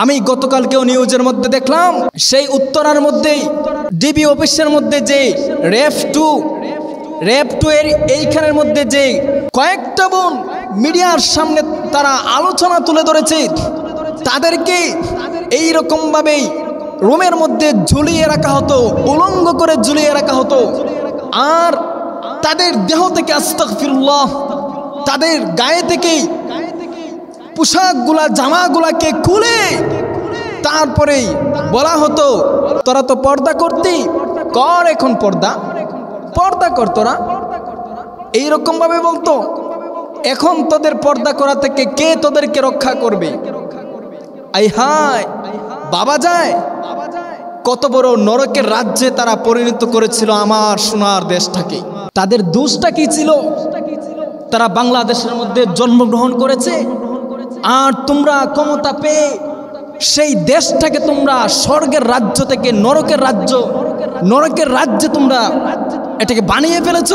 আমি গতকালকেও নিউজের মধ্যে দেখলাম সেই উত্তরার মধ্যেই ডিবি অফিসের মধ্যে যে র্যাব টু এর এইখানের মধ্যে যে কয়েকটা বোন মিডিয়ার সামনে তারা আলোচনা তুলে ধরেছে, তাদেরকে এইরকম ভাবেই রুমের মধ্যে ঝুলিয়ে রাখা হতো, উলঙ্গ করে ঝুলিয়ে রাখা হতো। আর তাদের দেহ থেকে আস্তাগফিরুল্লাহ, তাদের গায়ে থেকে পোশাকগুলা জামাগুলাকে খুলে তারপরে বলা হতো তোরা তো পর্দা করতি, কর এখন পর্দা কর তোরা, এইরকম ভাবে বলতো। এখন তোদের পর্দা করা থেকে কে তোদেরকে রক্ষা করবে? আই হায় বাবা যায়, কত বড় নরকের রাজ্যে তারা পরিণত করেছিল আমার সোনার দেশটাকে। তাদের দোষটা কি ছিল? তারা বাংলাদেশের মধ্যে জন্মগ্রহণ করেছে, আর তোমরা ক্ষমতা পেয়ে সেই দেশটাকে তোমরা স্বর্গের রাজ্য থেকে নরকের রাজ্যে তোমরা এটাকে বানিয়ে ফেলেছ।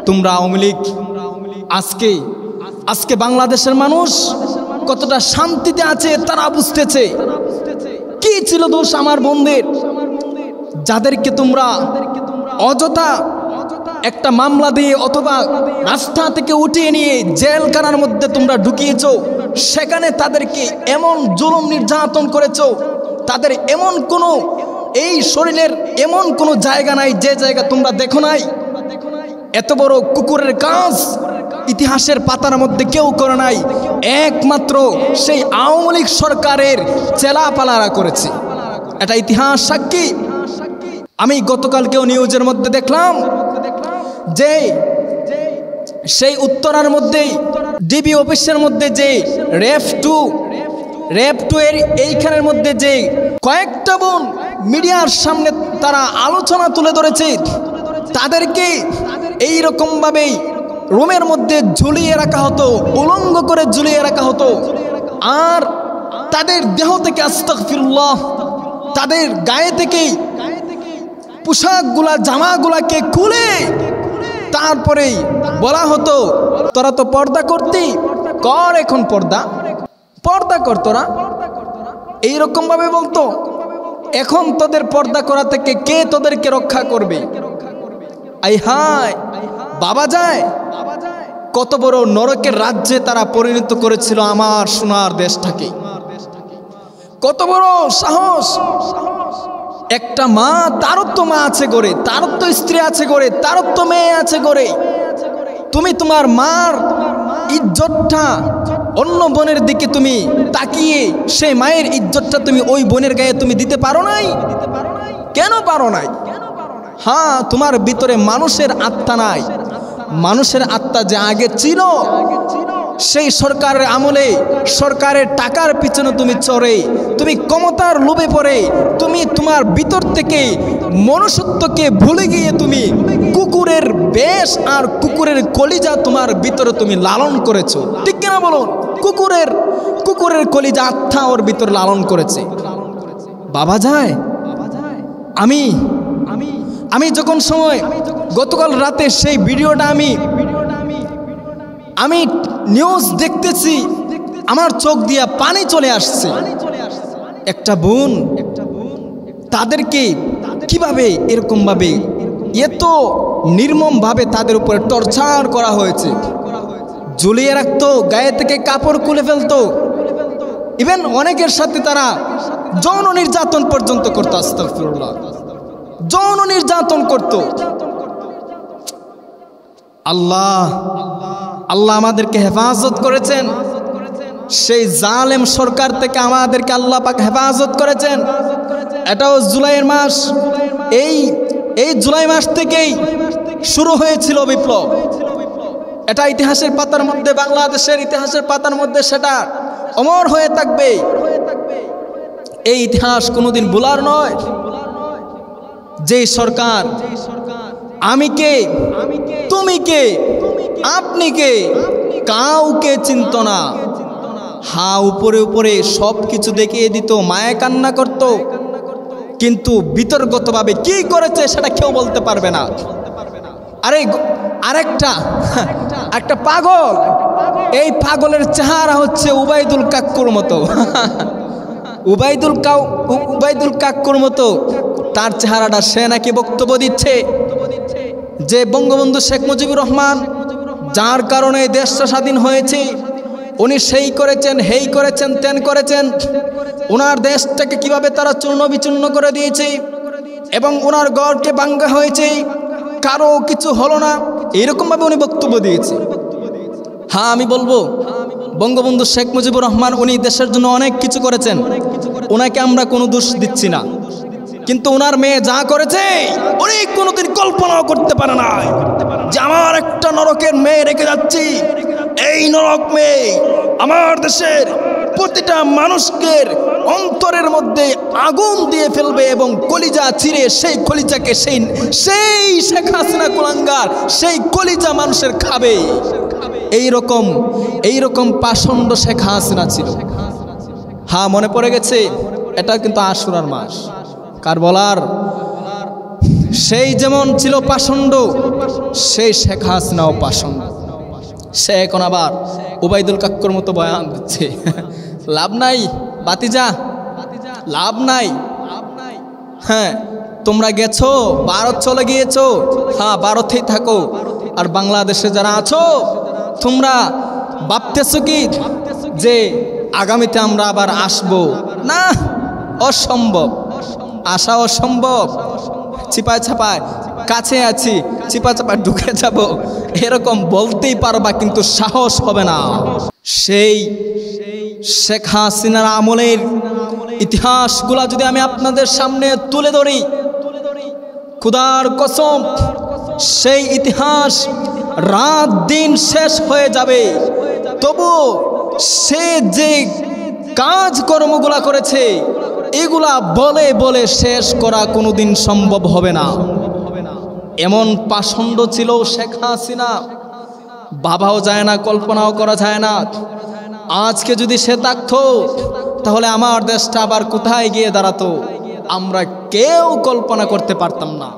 তোমরা আওয়ামী লীগ। আজকে বাংলাদেশের মানুষ কতটা শান্তিতে আছে তারা বুঝতেছে। কি ছিল দোষ আমার বোনদের, যাদেরকে তোমরা অযথা একটা মামলা দিয়ে অথবা রাস্তা থেকে উঠিয়ে নিয়ে জেলখানার মধ্যে তোমরা ঢুকিয়েছ, সেখানে তাদেরকে এমন জুলুম নির্যাতন করেছ, তাদের এমন কোনো এই শরীরের এমন কোনো জায়গা নাই যে জায়গা তোমরা দেখো নাই। এত বড় কুকুরের কাজ ইতিহাসের পাতার মধ্যে কেউ করে নাই, একমাত্র সেই আওয়ামী লীগ সরকারের চেলাপালারা করেছে। এটা ইতিহাস সাক্ষী। আমি গতকালকেও নিউজের মধ্যে দেখলাম যে সেই উত্তরার মধ্যেই ডিবি অফিসের মধ্যে যে র্যাব টু এর এইখানের মধ্যে যে কয়েকটা বোন মিডিয়ার সামনে তারা আলোচনা তুলে ধরেছে, তাদেরকে এইরকম ভাবেই রুমের মধ্যে ঝুলিয়ে রাখা হতো, উলঙ্গ করে ঝুলিয়ে রাখা হতো। আর তাদের দেহ থেকে আস্তাগফিরুল্লাহ, তাদের গায়ে থেকে পোশাকগুলা জামাগুলাকে খুলে তারপরে বলা হতো তোরা তো পর্দা করতি, কর এখন পর্দা কর তোরা, এইরকম ভাবে বলতো। এখন তোদের পর্দা করা থেকে কে তোদেরকে রক্ষা করবে? আই হায় বাবা যায়, কত বড় নরকের রাজ্যে তারা পরিণত করেছিল আমার সোনার দেশটাকে। কত বড় সাহস! একটা মা, তারও তো মা আছে গড়ে, তারও তো স্ত্রী আছে গড়ে, তারও তো মেয়ে আছে গড়ে। তুমি তোমার মার ইজ্জতটা অন্য বোনের দিকে তুমি তাকিয়ে সেই মায়ের ইজ্জতটা তুমি ওই বোনের গায়ে তুমি দিতে পারো নাই? কেন পারো নাই? হ্যাঁ, তোমার ভিতরে মানুষের আত্মা নাই। মানুষের আত্মা যে আগে ছিল, সেই সরকারের আমলে সরকারের টাকার পিছনে তুমি চড়ে, তুমি ক্ষমতার লোভে পড়ে, তুমি তোমার ভিতর থেকে মনুষ্যত্বকে ভুলে গিয়ে তুমি কুকুরের বেশ আর কুকুরের কলিজা তোমার ভিতরে তুমি লালন করেছো। ঠিক কিনা বলুন? কুকুরের কলিজা আত্মা ওর ভিতর লালন করেছে। বাবা যায়, আমি যখন সময় গতকাল রাতে সেই ভিডিওটা আমি নিউজ দেখতেছি, আমার চোখ দিয়া পানি চলে আসছে। একটা বোন, তাদেরকে কিভাবে এরকম ভাবে এত নির্মম ভাবে তাদের উপরে টর্চার করা হয়েছে। ঝুলিয়ে রাখতো, গায়ে থেকে কাপড় খুলে ফেলতো, ইভেন অনেকের সাথে তারা যৌন নির্যাতন পর্যন্ত করতো। আস্তাগফিরুল্লাহ, যৌন নির্যাতন করত। আল্লাহ আমাদেরকে হেফাজত করেছেন, সেই জালেম সরকার থেকে আমাদেরকে আল্লাহ পাক হেফাজত করেছেন। এটাও জুলাইয়ের মাস। এই জুলাই মাস থেকেই শুরু হয়েছিল বিপ্লব। এটা ইতিহাসের পাতার মধ্যে, বাংলাদেশের ইতিহাসের পাতার মধ্যে সেটা অমর হয়ে থাকবে। এই ইতিহাস কোনোদিন ভোলার নয়। যে সরকার আমি কে, তুমি কে, আপনি কে, কাউকে চিনত না। উপরে সব কিছু দেখিয়ে দিত, মায়া কান্না করত, কিন্তু বিতর্কতভাবে কি করেছে সেটা কেউ বলতে পারবে না। একটা পাগল, এই পাগলের চেহারা হচ্ছে উবাইদুল কাক্কুর মতো। উবাইদুল কাক্কুর মতো তার চেহারাটা, সে নাকি বক্তব্য দিচ্ছে যে বঙ্গবন্ধু শেখ মুজিবুর রহমান যার কারণে দেশটা স্বাধীন হয়েছে, উনি সেই করেছেন, হেই করেছেন, তেন করেছেন, ওনার দেশটাকে কিভাবে তারা চূর্ণ বিচূর্ণ করে দিয়েছে এবং ওনার গড়কে ভাঙ্গা হয়েছে, কারো কিছু হলো না, এরকমভাবে উনি বক্তব্য দিয়েছে। হ্যাঁ, আমি বলবো বঙ্গবন্ধু শেখ মুজিবুর রহমান উনি দেশের জন্য অনেক কিছু করেছেন, ওনাকে আমরা কোনো দোষ দিচ্ছি না, কিন্তু ওনার মেয়ে যা করেছে উনি কোনোদিন কল্পনাও করতে পারে না যে আমার একটা নরকের মেয়ে রেখে যাচ্ছি, এই নরক মেয়ে আমার দেশের প্রতিটা মানুষকে অন্তরের মধ্যে আগুন দিয়ে ফেলবে এবং কলিজা চিরে সেই কলিজাকে সেই শেখ হাসিনা কুলাঙ্গার সেই কলিজা মানুষের খাবে। এইরকম পাষণ্ড শেখ হাসিনা ছিল। হ্যাঁ, মনে পড়ে গেছে, এটা কিন্তু আশুরার মাস, কার বলার, সেই যেমন ছিল পাষণ্ড, সেই শেখ হাসিনাও পাষণ্ড। সে এখন আবার উবাইদুল কাক্কুর মতো বয়ান দিচ্ছে। লাভ নাই বাতিজা, লাভ নাই। হ্যাঁ, তোমরা গেছো ভারত, চলে গিয়েছো, হ্যাঁ ভারতেই থাকো, আর বাংলাদেশে যারা আছো তোমরা ভাবতেছো কি যে আগামীতে আমরা আবার আসবো? না, অসম্ভব, আসা অসম্ভব। চিপায় ছাপায় কাছে আছি, চিপা চাপায় ঢুকে যাব, এরকম বলতেই পারবা, কিন্তু সাহস হবে না। সেই শেখ হাসিনার আমলের ইতিহাসগুলা যদি আমি আপনাদের সামনে তুলে ধরি, খুদার কসম সেই ইতিহাস রাত দিন শেষ হয়ে যাবে, তবু সে যে কাজকর্মগুলা করেছে এগুলা বলে বলে শেষ করা কোনোদিন সম্ভব হবে না। এমন পাষণ্ড ছিল শেখ হাসিনা, ভাবাও যায় না, কল্পনাও করা যায় না। আজকে যদি সে থাকতো তাহলে আমার দেশটা আবার কোথায় গিয়ে দাঁড়াতো আমরা কেউ কল্পনা করতে পারতাম না।